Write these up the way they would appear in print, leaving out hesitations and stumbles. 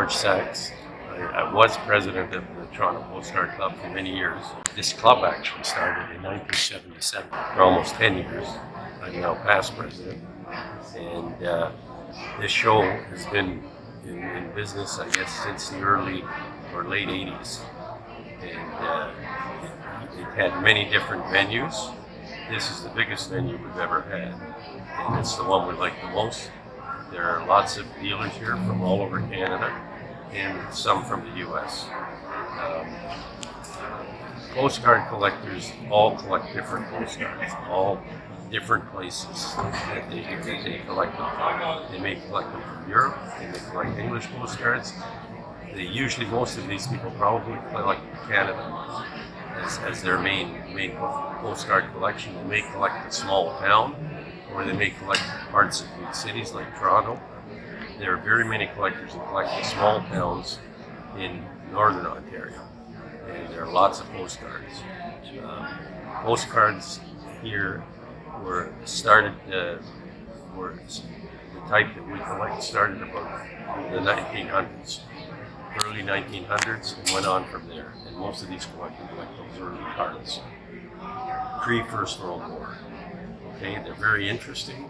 George Sachs. I was president of the Toronto Postcard Club for many years. This club actually started in 1977, for almost 10 years. I'm now past president. And this show has been in business, I guess, since the early or late 80s. And it had many different venues. This is the biggest venue we've ever had, and it's the one we like the most. There are lots of dealers here from all over Canada and some from the U.S. Postcard collectors all collect different postcards, all different places that they collect them from. They may collect them from Europe, they may collect English postcards. Most of these people probably collect Canada as their main postcard collection. They may collect a small town, or they may collect parts of big cities like Toronto. There are very many collectors who collect the small towns in northern Ontario, and there are lots of postcards. Postcards here were started, were the type that we collect started about the 1900s, early 1900s, and went on from there. And most of these collectors like those early cards, pre-First World War. Okay, they're very interesting.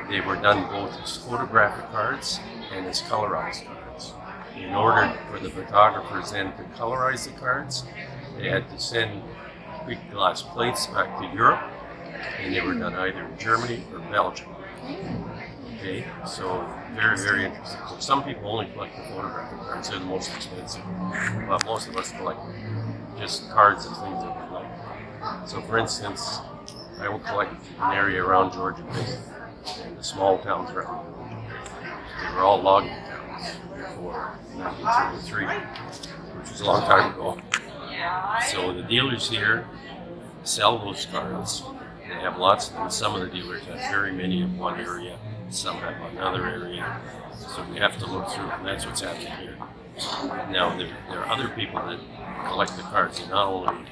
They were done both as photographic cards and as colorized cards. In order for the photographers then to colorize the cards, they had to send big glass plates back to Europe, and they were done either in Germany or Belgium. Okay, so very, very interesting. So some people only collect the photographic cards, they're the most expensive, but most of us collect just cards of things that we like. So for instance, I will collect an area around Georgia Bay and the small towns around Georgia Bay. They were all logging towns before 1933, which was a long time ago. So the dealers here sell those cards. They have lots of them. Some of the dealers have very many of one area, some have another area. So we have to look through it, and that's what's happening here. Now, there are other people that collect the cards, and not only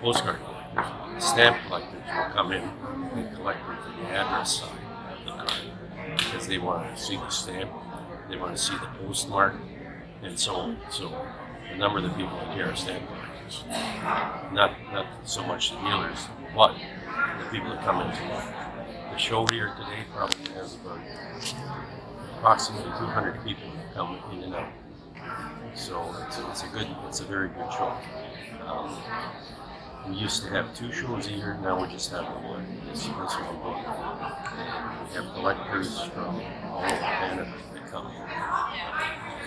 postcard collectors, stamp collectors will come in and collect them from the address side of the card because they want to see the stamp, they want to see the postmark, and so on. So a number of the people in here are stamp collectors. Not so much the dealers, but the people that come in to look. The show here today probably has about approximately 200 people that come in and out. So it's a very good show. We used to have 2 shows a year, now we just have one. This one. And we have collectors from all over Canada that come,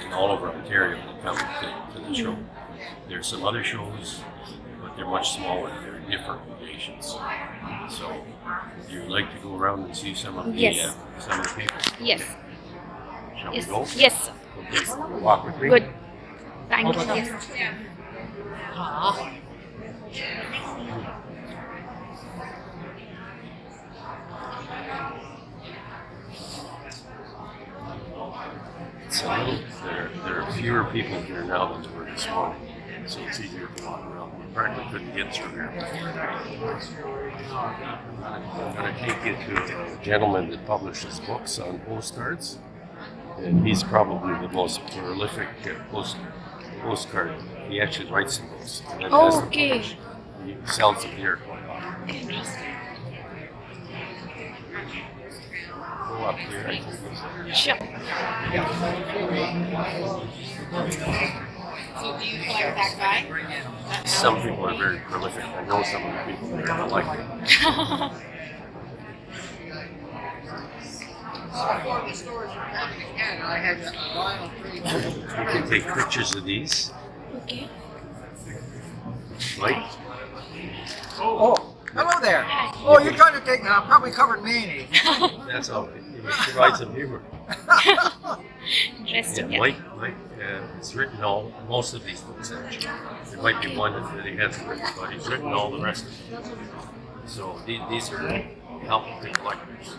and all over Ontario that come to the show. There's some other shows, but they're much smaller. They're in different locations. So, would you like to go around and see some of the people? Yes. Shall we go? Yes. Okay, you'll walk with me. Good. Thank you. Yes. It's a little, there are fewer people here now than there were this morning, so it's easier to walk around. We practically couldn't get through here. I'm going to take you to a gentleman that publishes books on postcards, and he's probably the most prolific postcard. He actually writes the books. And then has them published. He sells them here quite often. Go up here. Sure. So do you collect that guy? Some people are very prolific. I know some of the people that are like it. You can take pictures of these. Okay. Mike? Oh, hello there. Oh, you're trying to take me. I'm probably covered mayonnaise. That's all. He provides some humor. Interesting. Yeah, Mike has written most of these books actually. There might be one that he hasn't written, but he's written all the rest of them. So these are helping the collectors.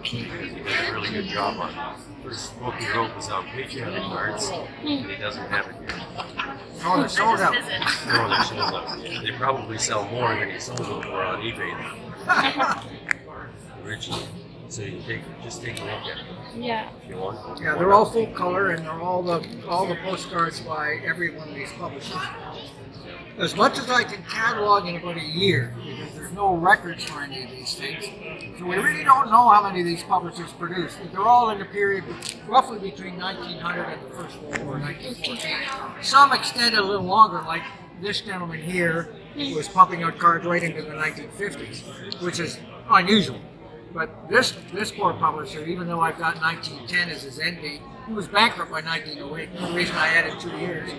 He did a really good job on it. The first book he wrote was on patriotic cards, and he doesn't have it here. Oh, they're sold out. No, they're sold out. Yeah, they probably sell more than he sold them for on eBay now. Originally. So you just take a look at it Yeah. if you want. Yeah, they're all full color, and they're all the postcards by every one of these publishers. As much as I can catalog in about a year, because there's no records for any of these things, so we really don't know how many of these publishers produced. They're all in the period roughly between 1900 and the First World War, 1914. Some extended a little longer, like this gentleman here was pumping out cards right into the 1950s, which is unusual. But this poor publisher, even though I've got 1910 as his end date, he was bankrupt by 1908. The reason I added 2 years.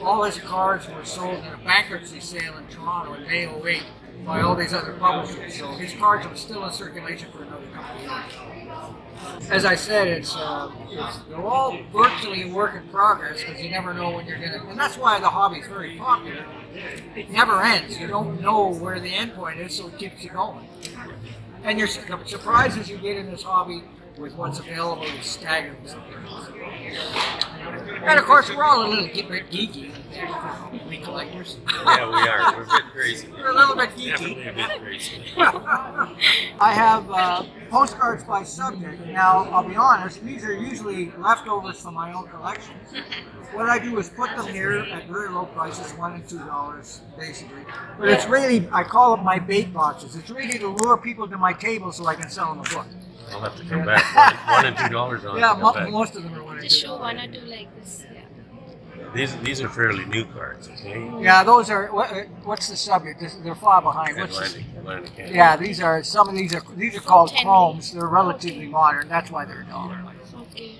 All his cards were sold in a bankruptcy sale in Toronto in May '08 by all these other publishers. So his cards are still in circulation for another couple of years. As I said, they're all virtually a work in progress because you never know when you're going to. And that's why the hobby is very popular. It never ends. You don't know where the end point is, so it keeps you going. And the surprises you get in this hobby with what's available is staggering. And of course, we're all a little bit geeky, we collectors. Yeah, we are. We're a bit crazy. We're a little bit geeky. Definitely a bit crazy. I have postcards by subject. Now, I'll be honest, these are usually leftovers from my own collection. What I do is put them here at very low prices, $1 and $2 basically. But it's really, I call them my bait boxes. It's really to lure people to my table so I can sell them a book. I'll have to come back. $1 and $2 on. Yeah, come back. most of them are $1 and Just show $2. one or two like this. Yeah. These are fairly new cards, okay? Yeah, those are. What's the subject? They're far behind. What's this? Atlantic. Yeah, these are called 10. chromes. They're relatively modern. That's why they're $1. Okay.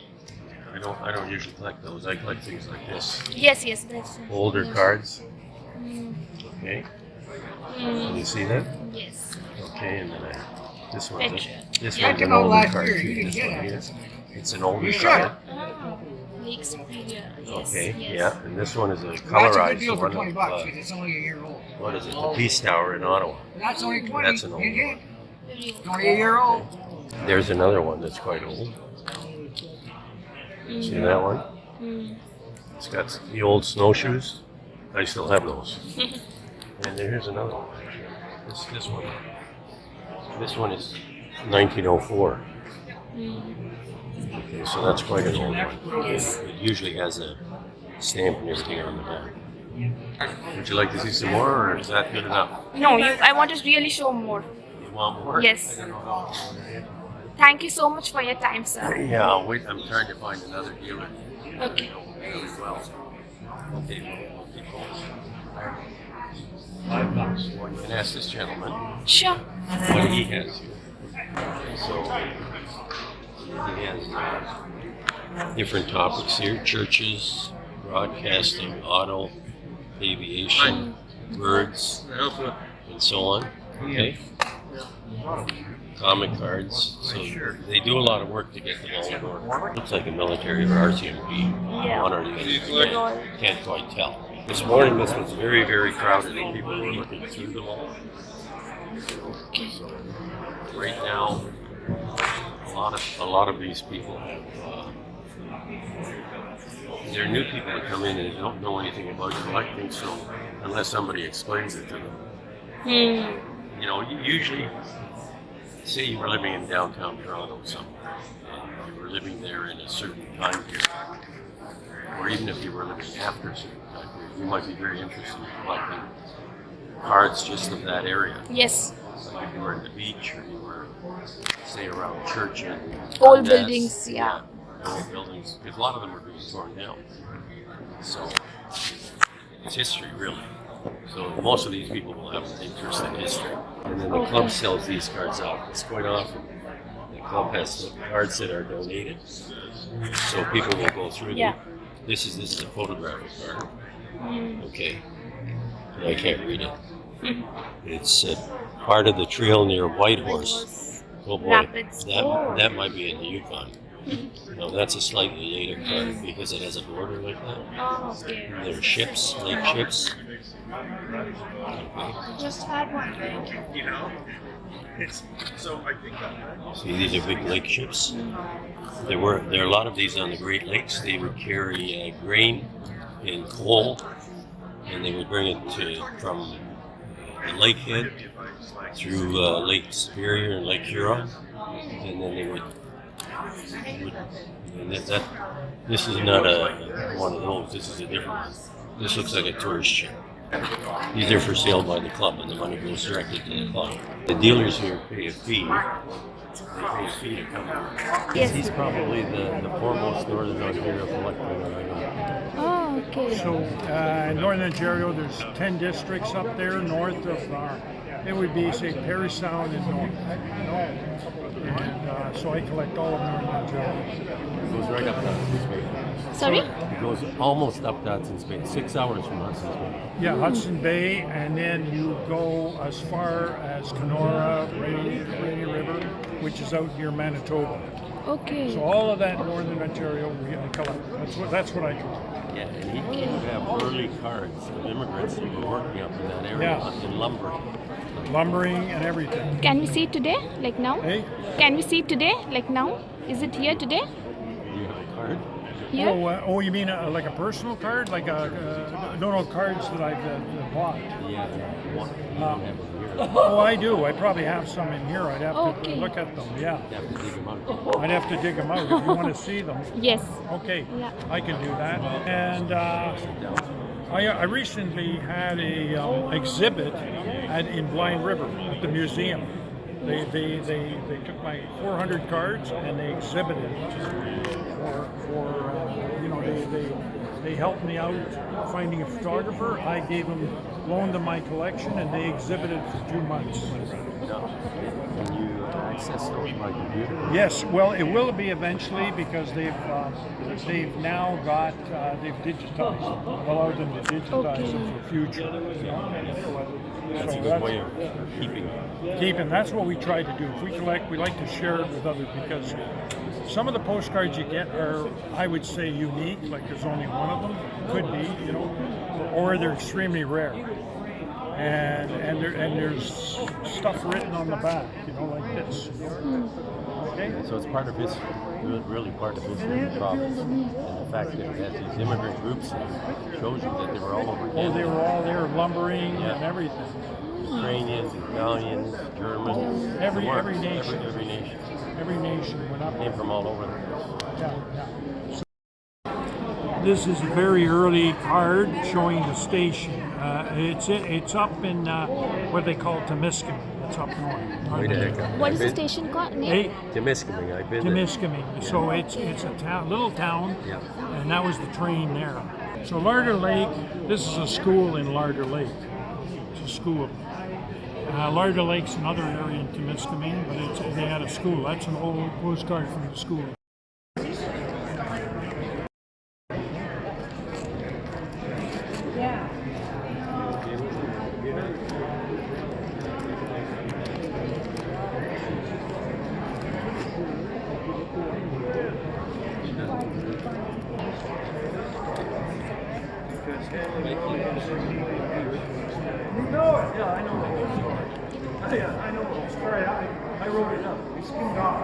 I don't usually collect those. I collect things like this. Yes, that's Older yes. cards. Mm. Okay. Can Mm. you see that? Yes. Okay, and then this one. Picture. This Yeah, one's I an know older last card year too. you didn't This get one it. here. It's an older You should. card. Oh, Lake Superior. Yes. Okay, Yes. yeah, and this one is a That's a good colorized deal for one. $20 Of, because it's only a year old. what is it? The Peace Tower in Ottawa. That's only 20. That's an old Yeah, one. Very it's only a year old. There's another one that's quite old. See Mm. that one? Mm. It's got the old snowshoes. I still have those. And here's another one. This one. This one is 1904. Mm. Okay, so that's quite an old one. Yes. It usually has a stamp and everything on the back. Would you like to see some more, or is that good enough? No, I want to really show more. You want more? Yes. Thank you so much for your time, sir. Yeah, wait, I'm trying to find another dealer. Okay. Well, okay, we'll keep going. Well, you can ask this gentleman Sure. what he has here. So, he has different topics here: churches, broadcasting, auto, aviation, birds, and so on. Okay. Comic cards. So they do a lot of work to get them all in order. Looks like a military or RCMP. Yeah. One or the other. Can't quite tell. This morning this was very, very crowded and people were looking through them all. So right now, a lot of these people have they're new people that come in and don't know anything about collecting, so unless somebody explains it to them. Hmm. You know, usually, say you were living in downtown Toronto somewhere, and you were living there in a certain time period, or even if you were living after a certain time period, you might be very interested in collecting cards just of that area. Yes. Like if you were in the beach, or you were, say, around church and Old Dundas, buildings, yeah. old buildings, because a lot of them are being torn down. So it's history, really. So most of these people will have an interest in history. And then the club sells these cards out. It's quite often the club has cards that are donated, so people will go through Yeah. them. This is a photographic card. Mm. Okay, and I can't read it. It's part of the trail near Whitehorse. Oh boy, Rapids. Oh. that might be in the Yukon. No, that's a slightly later card because it has a border like that. Oh, okay. There are ships, lake ships. Just had one. You know, it's so I think that See, these are big lake ships. There are a lot of these on the Great Lakes. They would carry grain and coal, and they would bring it from the lakehead through Lake Superior and Lake Huron, and then they would and this is not one of those. This is a different one. This looks like a tourist ship. These are for sale by the club, and the money goes directly to the club. The dealers here pay a fee. They pay a fee to come here. Yes. He's probably the foremost Northern Ontario collector that I know. Oh, okay. So in Northern Ontario, there's 10 districts up there north of, it would be, say, Parry Sound and north. And so I collect all of Northern Ontario. It goes right up to Hudson's Bay. Sorry? It goes almost up to Hudson's Bay. 6 hours from Hudson's Bay. Yeah, Hudson Bay, and then you go as far as Kenora, Rainy River, which is out near Manitoba. Okay. So all of that Northern Ontario, I collect. That's what I collect. Yeah, and he came to have early cards of immigrants that were working up in that area in lumber. Lumbering and everything. Can we see it today, like now? Hey? Can we see it today, like now? Is it here today? Do you have a card? Here? Oh, you mean like a personal card? Like no cards that I've bought. Yeah. What? You don't have them here. Oh, I do. I probably have some in here. I'd have Okay. to look at them. Yeah. You have to dig them out. I'd have to dig them out if you want to see them. Yes. Okay. Yeah. I can do that. And I recently had a exhibit in Blind River at the museum. They took my 400 cards and they exhibited for they helped me out finding a photographer. I loaned them my collection, and they exhibited for 2 months. Can you access those by computer? Yes, well, it will be eventually because they've now got they've digitized them, allowed them to digitize them for future. That's a good way of keeping. That's what we try to do. If we collect, we like to share it with others because some of the postcards you get are, I would say, unique. Like there's only one of them, could be, or they're extremely rare. And there's stuff written on the back, like this. Okay. So it's part of history, really part of history of the province. And the fact that it has these immigrant groups shows you that they were all over Canada. Oh, they were all there lumbering and everything. Ukrainians, Italians, Germans. Every everywhere. nation. Every nation. Every nation went up. Came from all over the place. Yeah. So this is a very early card showing the station. It's up in what they call Temiskaming. It's up north. Wait a heck. What is the station called? Hey, Temiskaming, I've been there. Temiskaming. So it's a little town, Yeah. and that was the train there. So Larder Lake, this is a school in Larder Lake. It's a school. Larder Lake's another area in Temiskaming, but they had a school. That's an old postcard from the school. I know. Sorry, I wrote it up. We skimmed off.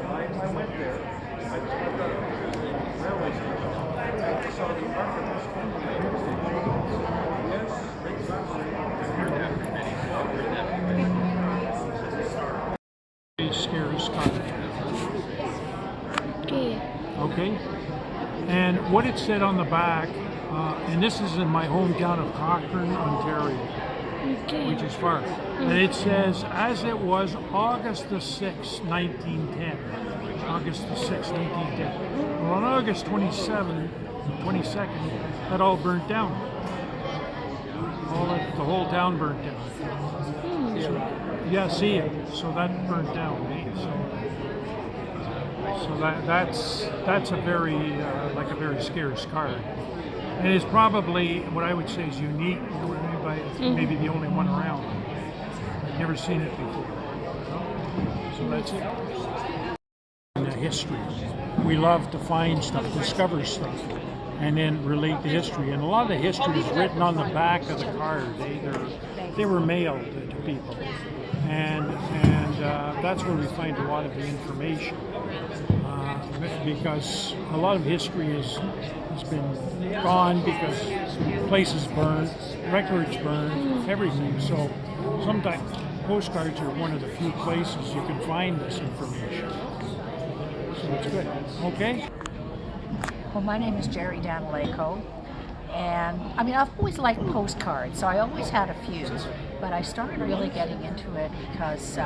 I went there. I got a railway station. I saw the archivist. Yes. Scares Okay. Okay. And what it said on the back, and this is in my hometown of Cochrane, Ontario, Okay. which is far. And it says, as it was August the 6th, 1910. August the 6th, 1910. Well, on August 22nd, that all burnt down. The whole town burnt down. So, yeah, see it. So that burnt down. So that's a very like a very scarce card. And it's probably what I would say is unique, maybe the only one around. I've never seen it before. So that's it. And the history. We love to find stuff, discover stuff, and then relate the history. And a lot of the history is written on the back of the card. They were mailed to people. And that's where we find a lot of the information. Because a lot of history has been gone because places burned, records burned, everything. So sometimes postcards are one of the few places you can find this information. So it's good. Okay? Well, my name is Jerry Danileko, and I mean, I've always liked postcards, so I always had a few, but I started really getting into it because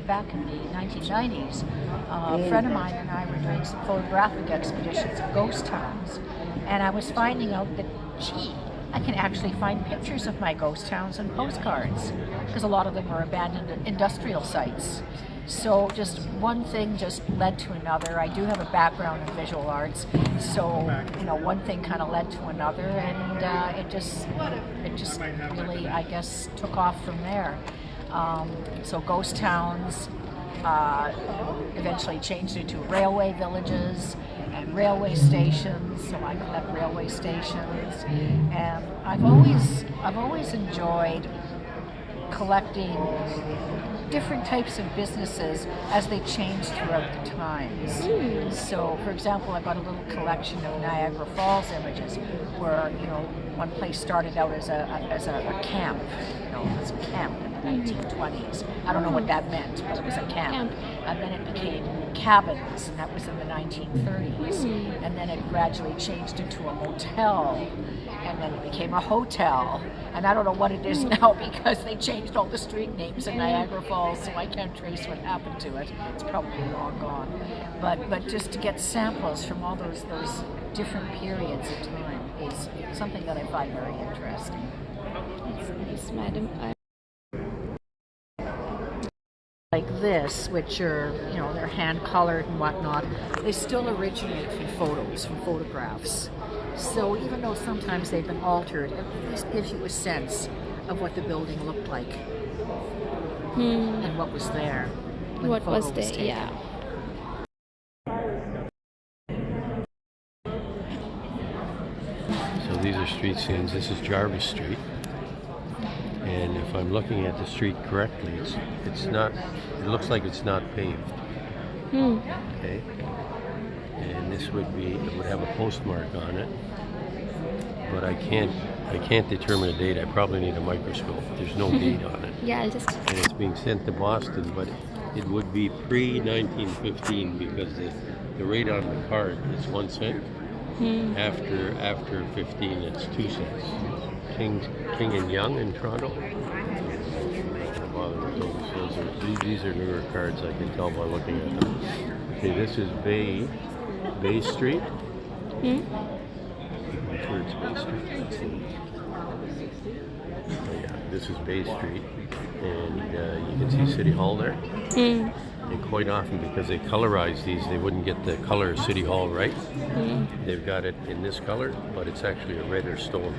back in the 1990s, a friend of mine and I were doing some photographic expeditions of ghost towns, and I was finding out that, gee, I can actually find pictures of my ghost towns and postcards, because a lot of them were abandoned industrial sites. So just one thing just led to another. I do have a background in visual arts, so one thing kind of led to another, and it just really, I guess, took off from there. So ghost towns eventually changed into railway villages and railway stations. So I collect railway stations, and I've always enjoyed collecting different types of businesses as they change throughout the times. So, for example, I've got a little collection of Niagara Falls images where, one place started out as a camp. It was a camp in the 1920s. I don't know what that meant, but it was a camp. And then it became cabins, and that was in the 1930s. And then it gradually changed into a motel, and then it became a hotel. And I don't know what it is now because they changed all the street names in Niagara Falls, so I can't trace what happened to it. It's probably long gone. But just to get samples from all those different periods of time is something that I find very interesting. Yes, madam. Like this, which are, they're hand colored and whatnot, they still originate from photos, from photographs. So even though sometimes they've been altered, it at least gives you a sense of what the building looked like and what was there. When What the was photo there? taken. Yeah. So these are street scenes. This is Jarvis Street. And if I'm looking at the street correctly, it's not, it looks like it's not paved. Okay. And this would have a postmark on it. But I can't determine a date. I probably need a microscope. There's no date on it. Yeah, I'll just. And it's being sent to Boston, but it would be pre-1915 because the rate on the card is 1 cent. After 15, it's 2 cents. King and Young in Toronto. These are newer cards. I can tell by looking at them. Okay, this is Bay Street. I'm sure it's Bay Street. Let's see. Oh, yeah, this is Bay Street, and you can see City Hall there. And quite often, because they colorize these, they wouldn't get the color of City Hall right. They've got it in this color, but it's actually a redder stone.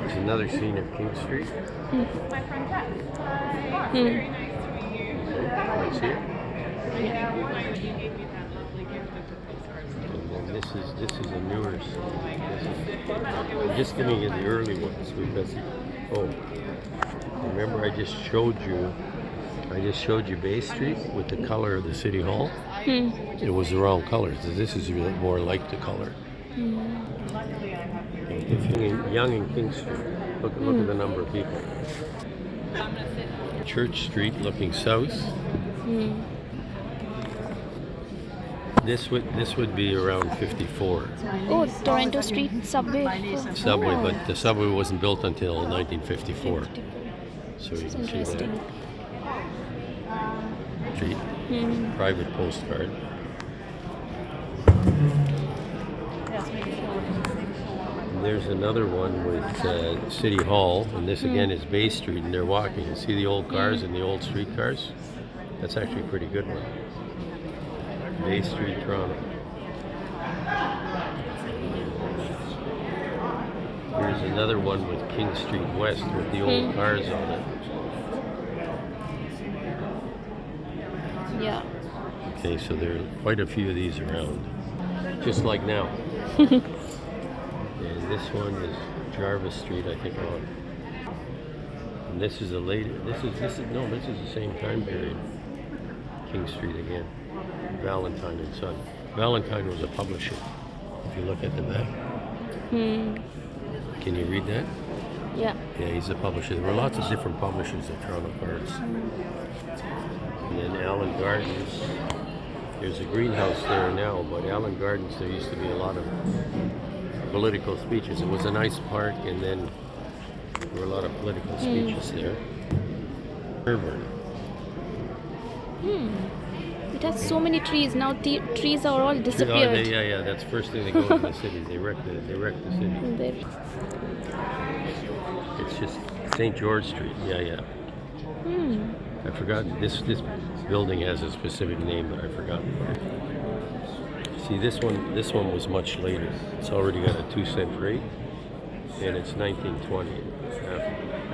There's another scene of King Street. My friend Kat. Okay, can I see it? And then this is a newer scene. I'm just giving you the early ones because remember I just showed you Bay Street with the color of the City Hall. It was the wrong color. So this is really more like the color. If you're Young and King Street, look at the number of people. Church Street looking south. This would be around 54. Oh, Toronto Street subway. Subway, but the subway wasn't built until 1954. So you This is can see interesting. that. Street. Private postcard. And there's another one with City Hall, and this again is Bay Street, and they're walking. You see the old cars and the old streetcars? That's actually a pretty good one. Bay Street, Toronto. Here's another one with King Street West with the old cars on it. Yeah. Okay, so there are quite a few of these around, just like now. And this one is Jarvis Street, I think. And this is a later. This is the same time period. King Street again. Valentine and Son. Valentine was a publisher. If you look at the back. Can you read that? Yeah. Yeah, he's a publisher. There were lots of different publishers at Toronto Cards. And then Allen Gardens. There's a greenhouse there now, but Allen Gardens, there used to be a lot of political speeches. It was a nice park, and then there were a lot of political speeches there. Irvine. It has so many trees. Now the trees are all disappeared. Yeah. That's the first thing they go in the city. They wreck the city. They- It's just St. George Street. Yeah. I forgot this building has a specific name, but I forgot. See, this one was much later. It's already got a 2-cent rate, and it's 1920,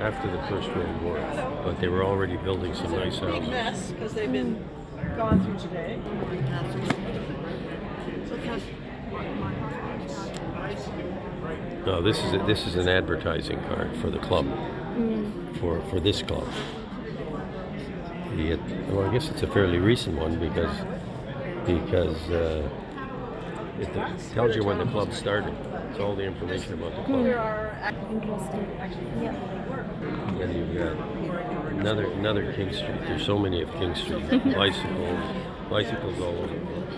after the First World War. But they were already building some nice Big houses. mess because they've been gone through today. No, this is an advertising card for the club, for this club. Well, I guess it's a fairly recent one because it tells you when the club started. It's all the information about the club. Interesting. Yeah. And you've got another King Street. There's so many of King Street. Bicycles all over the place.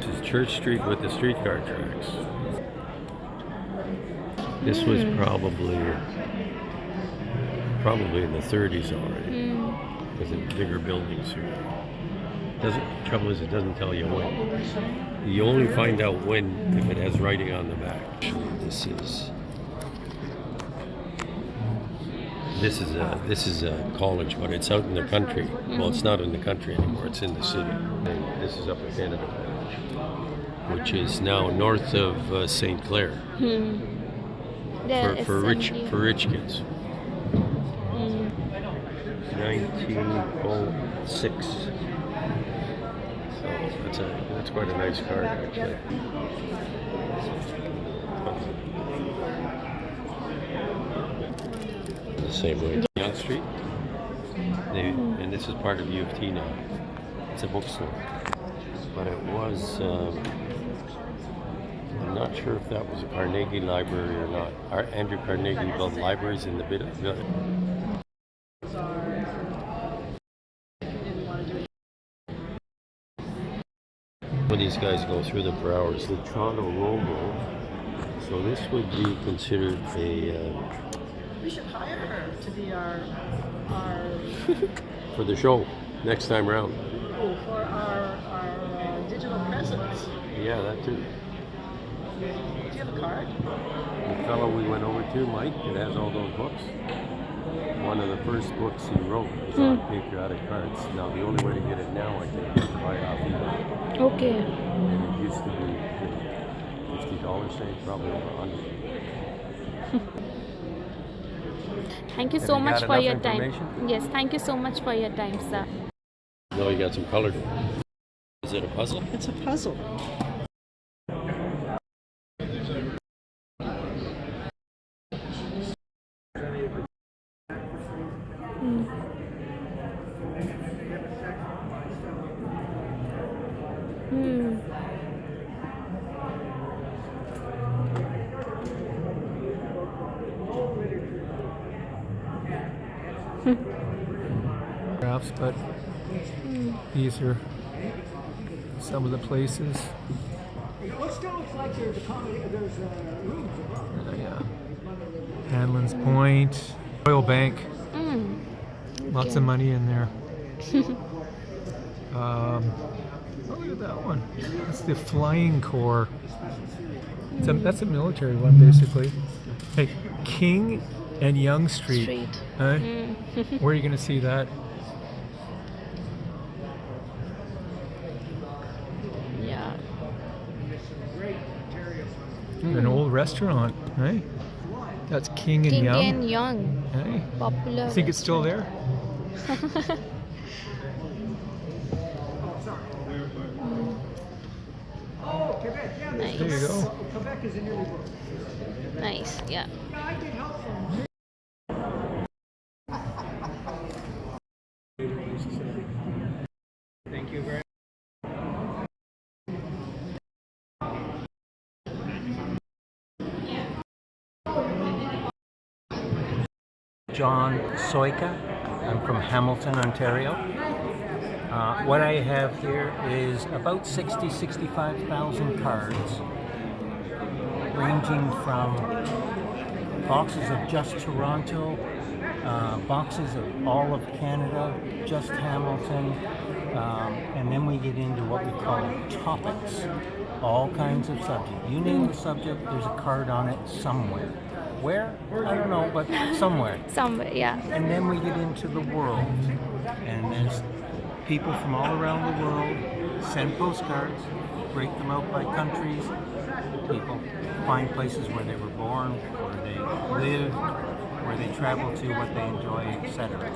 This is Church Street with the streetcar tracks. This was probably in the 30s already. Because of bigger buildings here. Trouble is, it doesn't tell you when. You only find out when if it has writing on the back. This is a college, but it's out in the country. Well, it's not in the country anymore. It's in the city. And this is Upper Canada College, which is now north of St. Clair for rich kids. 1906. So that's quite a nice card, actually. The same way. Yonge Street. And this is part of U of T now. It's a bookstore. But it was, I'm not sure if that was a Carnegie Library or not. Andrew Carnegie built libraries in the village. When these guys go through them for hours, the Toronto Robo. So this would be considered a. We should hire her to be our for the show next time round. for our digital presence. Yeah, that too. Do you have a card? The fellow we went over to, Mike, it has all those books. One of the first books he wrote was on patriotic cards. Now the only way to get it now, I think, is to buy it off eBay. Okay. And it used to be $50, say, probably over $100. Thank you so much for your time. Yes, thank you so much for your time, sir. No, you got some colored. Is it a puzzle? It's a puzzle. Graphs, but these are some of the places. Yeah. Hanlon's Point, Royal Bank. Lots of money in there. Oh, look at that one. It's the Flying Corps. That's a military one, basically. Hey, King and Yonge Street. Huh? Where are you going to see that? Yeah. An old restaurant, right? That's King and Yonge. King and Young. Hey, Popular. I think it's still there. Nice. There you go. Nice. Yeah. Thank you very John Soika. I'm from Hamilton, Ontario. What I have here is about 65,000 cards, ranging from boxes of just Toronto, boxes of all of Canada, just Hamilton, and then we get into what we call topics, all kinds of subjects. You name the subject, there's a card on it somewhere. Where? I don't know, but somewhere. Somewhere, yeah. And then we get into the world, and there's people from all around the world send postcards, break them out by countries. People find places where they were born, where they lived, where they travel to, what they enjoy, etc.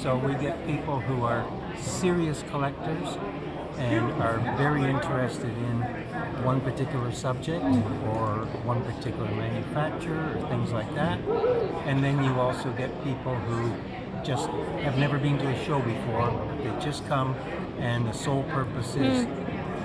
So we get people who are serious collectors and are very interested in one particular subject or one particular manufacturer or things like that. And then you also get people who just have never been to a show before. They just come and the sole purpose is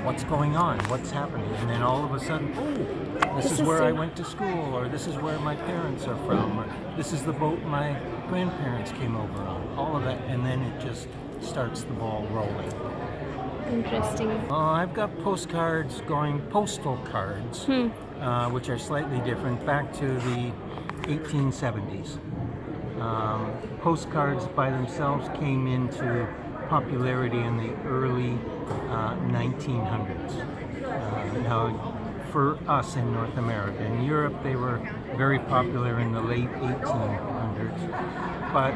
what's going on, what's happening. And then all of a sudden, oh, this is where I went to school, or this is where my parents are from, or this is the boat my grandparents came over on. All of that, and then it just starts the ball rolling. Interesting. I've got postcards going, postal cards, which are slightly different, back to the 1870s. Postcards by themselves came into popularity in the early 1900s. Now, for us in North America. In Europe, they were very popular in the late 1800s. But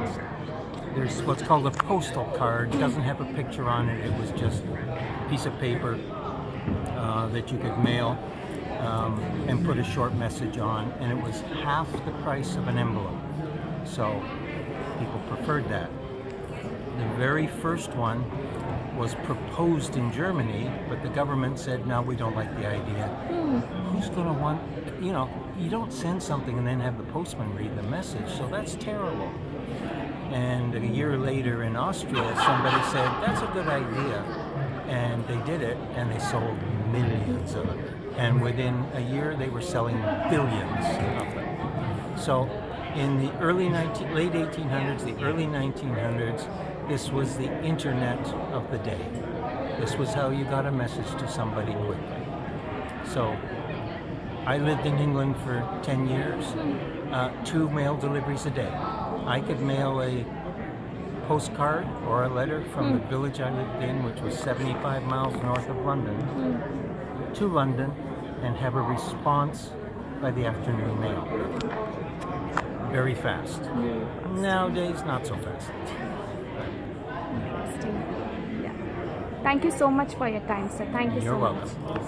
there's what's called a postal card. It doesn't have a picture on it. It was just a piece of paper that you could mail and put a short message on, and it was half the price of an envelope. So people preferred that. The very first one was proposed in Germany, but the government said, no, we don't like the idea. Who's going to want, you don't send something and then have the postman read the message, so that's terrible. And a year later in Austria, somebody said, that's a good idea. And they did it, and they sold millions of them. And within a year, they were selling billions of them. So in the late 1800s, the early 1900s, this was the internet of the day. This was how you got a message to somebody quickly. So I lived in England for 10 years, 2 mail deliveries a day. I could mail a postcard or a letter from the village I lived in, which was 75 miles north of London, to London, and have a response by the afternoon mail. Very fast. Nowadays, not so fast. Interesting. Yeah. Thank you so much for your time, sir. Thank you You're so welcome. much.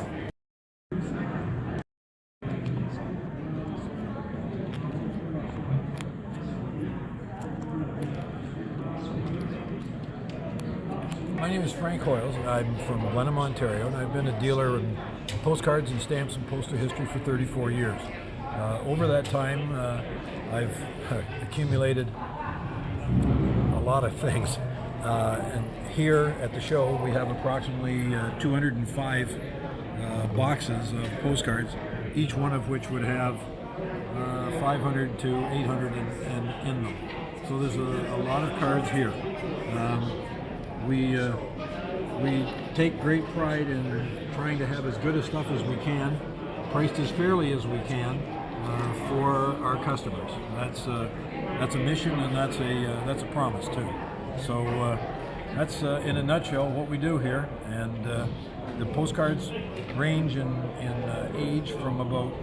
My name is Frank Hoyles. I'm from Blenheim, Ontario, and I've been a dealer in postcards and stamps and postal history for 34 years. Over that time, I've accumulated a lot of things. And here at the show, we have approximately 205 boxes of postcards, each one of which would have 500 to 800 in them. So there's a lot of cards here. We take great pride in trying to have as good a stuff as we can, priced as fairly as we can for our customers. That's a mission, and that's a promise too. So that's in a nutshell what we do here. And the postcards range in age from about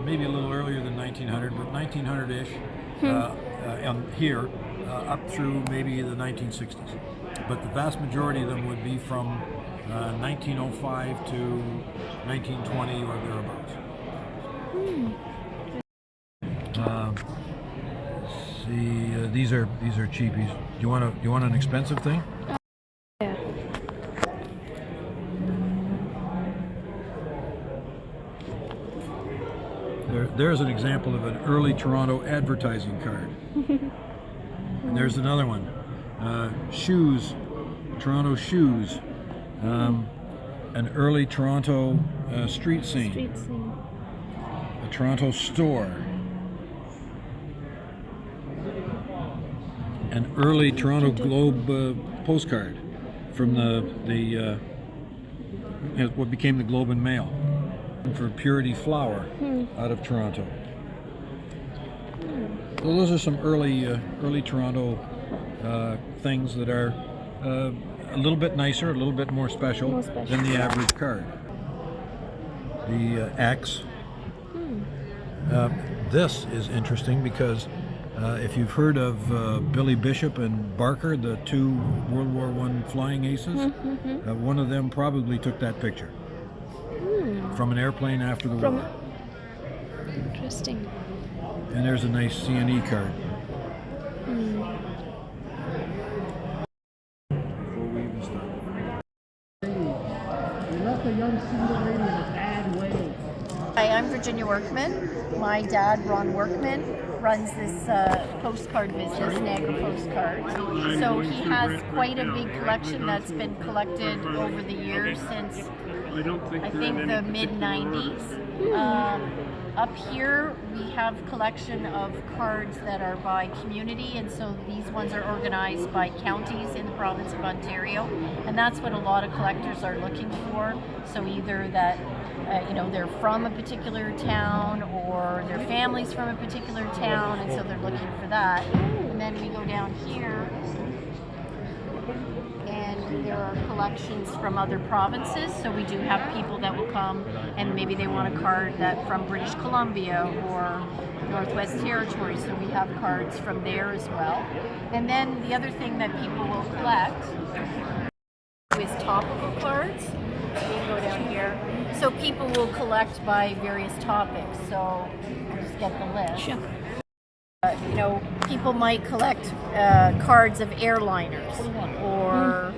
maybe a little earlier than 1900, but 1900-ish here up through maybe the 1960s. But the vast majority of them would be from 1905 to 1920 or thereabouts. See, these are cheapies. Do you want an expensive thing? Yeah. There's an example of an early Toronto advertising card. And there's another one. Shoes, Toronto shoes. An early Toronto street scene. A Toronto store. an early Toronto Globe postcard from what became the Globe and Mail for Purity Flour out of Toronto. So those are some early Toronto things that are a little bit nicer, a little bit more special than the average card. The axe. This is interesting because if you've heard of Billy Bishop and Barker, the two World War I flying aces, one of them probably took that picture from an airplane after the war. Interesting. And there's a nice C&E card. Hi, I'm Virginia Workman. My dad, Ron Workman, runs this postcard business, Niagara Postcards. So he has quite a big collection that's been collected over the years since I think the mid-90s. Up here we have a collection of cards that are by community, and so these ones are organized by counties in the province of Ontario, and that's what a lot of collectors are looking for. So either that they're from a particular town or their family's from a particular town, and so they're looking for that. And then we go down here and there are collections from other provinces, so we do have people that will come and maybe they want a card that from British Columbia or Northwest Territories, so we have cards from there as well. And then the other thing that people will collect is topical cards. So you can go down here. So people will collect by various topics, so I'll just get the list. Sure. People might collect cards of airliners or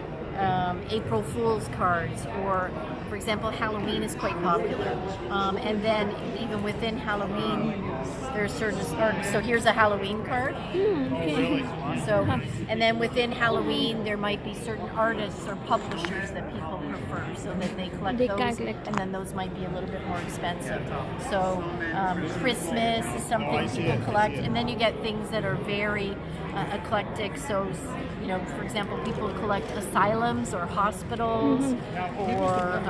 April Fool's cards, or for example, Halloween is quite popular. And then even within Halloween, there's certain artists. So here's a Halloween card. Okay. So, and then within Halloween, there might be certain artists or publishers that people prefer, so that they collect those, and then those might be a little bit more expensive. So Christmas is something people collect, and then you get things that are very eclectic. So, for example, people collect asylums or hospitals or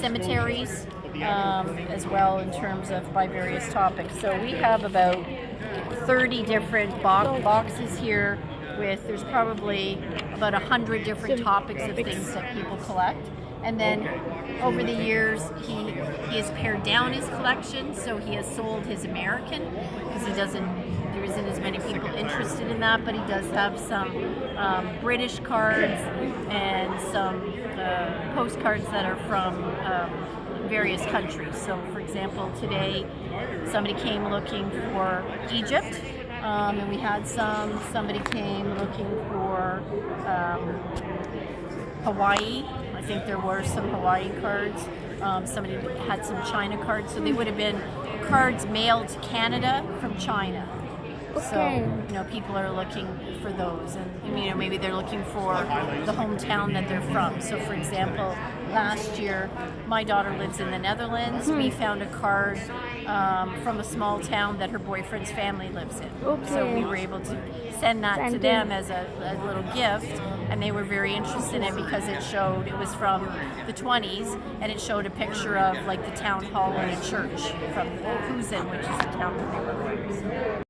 cemeteries as well, in terms of by various topics. So we have about 30 different boxes here there's probably about 100 different topics of things that people collect. And then over the years, he has pared down his collection, so he has sold his American because there isn't as many people interested in that, but he does have some British cards and some postcards that are from various countries. So for example, today somebody came looking for Egypt, and we had somebody came looking for Hawaii. I think there were some Hawaii cards. Somebody had some China cards, so they would have been cards mailed to Canada from China. Okay. So, people are looking for those, and maybe they're looking for the hometown that they're from. So, for example, last year, my daughter lives in the Netherlands. We found a card from a small town that her boyfriend's family lives in. Okay. So we were able to send that to them as a little gift, and they were very interested in it because it was from the 20s, and it showed a picture of like the town hall and a church from Huizen, which is the town that they were from.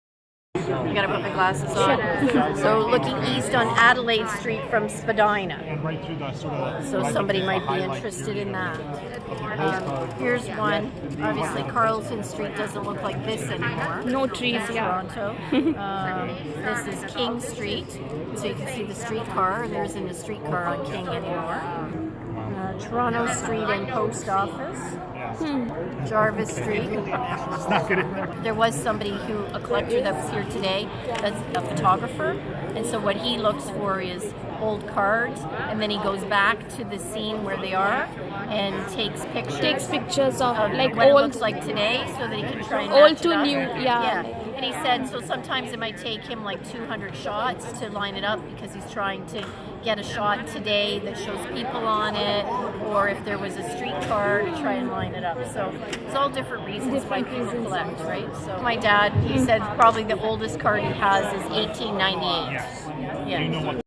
I gotta put my glasses on. So looking east on Adelaide Street from Spadina. So somebody might be interested in that. Here's one. Obviously Carlton Street doesn't look like this anymore. No trees, yeah. Toronto. This is King Street. So you can see the streetcar. There isn't a streetcar on King anymore. Toronto Street and Post Office. Jarvis Street. There was a collector that was here today that's a photographer, and so what he looks for is old cards, and then he goes back to the scene where they are, and takes pictures. Takes pictures of like what it old, looks like today, so that he can try and old match to it up. new, yeah. And he said so sometimes it might take him like 200 shots to line it up because he's trying to get a shot today that shows people on it, or if there was a streetcar to try and line it up. So it's all different reasons why people collect, right? So my dad, he said probably the oldest card he has is 1898. Yeah.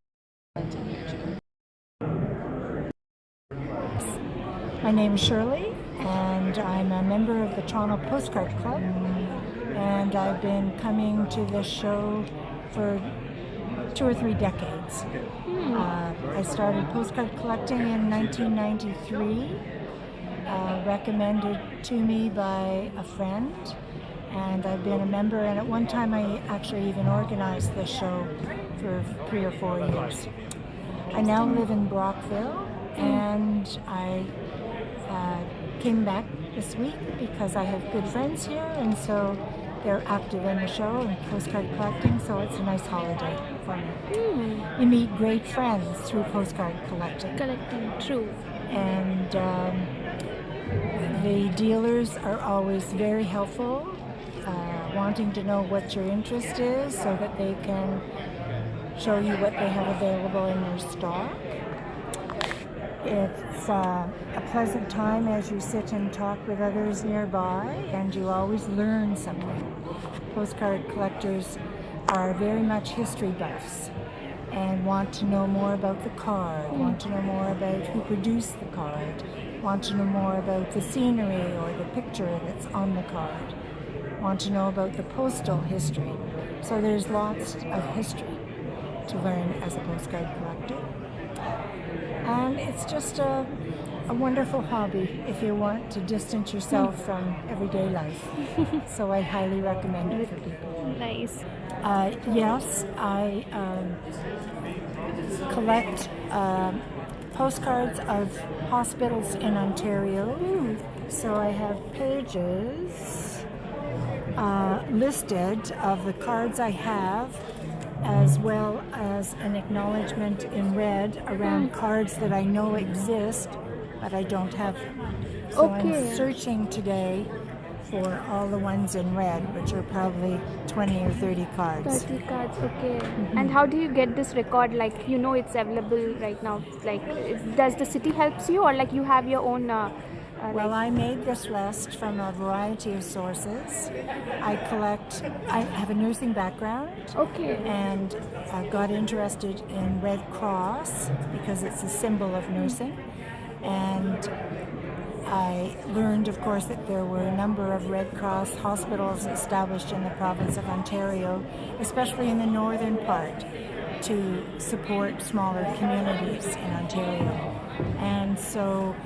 My name is Shirley, and I'm a member of the Toronto Postcard Club, and I've been coming to this show for 2 or 3 decades. I started postcard collecting in 1993, recommended to me by a friend, and I've been a member, and at one time I actually even organized this show for 3 or 4 years. I now live in Brockville, and I came back this week because I have good friends here, and so they're active in the show and postcard collecting, so it's a nice holiday for me. You meet great friends through postcard collecting. True. And the dealers are always very helpful, wanting to know what your interest is so that they can show you what they have available in their stock. It's a pleasant time as you sit and talk with others nearby, and you always learn something. Postcard collectors are very much history buffs and want to know more about the card, want to know more about who produced the card, want to know more about the scenery or the picture that's on the card, want to know about the postal history. So there's lots of history to learn as a postcard collector. And it's just a wonderful hobby if you want to distance yourself from everyday life. So I highly recommend it for people. Nice. Yes, I collect postcards of hospitals in Ontario. So I have pages listed of the cards I have, as well as an acknowledgement in red around cards that I know exist, but I don't have them. So I'm searching today for all the ones in red, which are probably 20 or 30 cards. 30 cards, okay. And how do you get this record? Like, you know it's available right now. Like, does the city helps you, or like you have your own... Well, I made this list from a variety of sources. I have a nursing background. And I got interested in Red Cross because it's a symbol of nursing. And I learned, of course, that there were a number of Red Cross hospitals established in the province of Ontario, especially in the northern part, to support smaller communities in Ontario. And so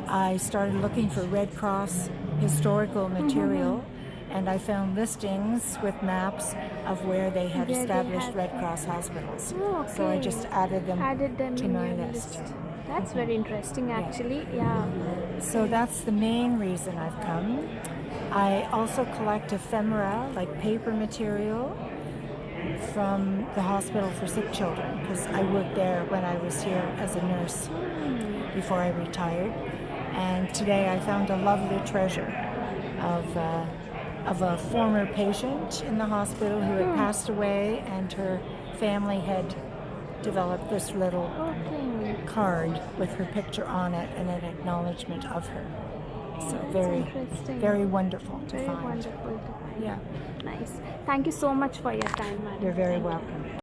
I started looking for Red Cross historical material, and I found listings with maps of where they had established Red Cross hospitals. So I just added them to my list. That's very interesting, actually. Yeah. So that's the main reason I've come. I also collect ephemera, like paper material, from the Hospital for Sick Children, because I worked there when I was here as a nurse before I retired. And today I found a lovely treasure of a former patient in the hospital who had passed away, and her family had developed this little card with her picture on it and an acknowledgement of her. So very wonderful to find. Wonderful to find. Yeah. Nice. Thank you so much for your time, madam. You're very welcome.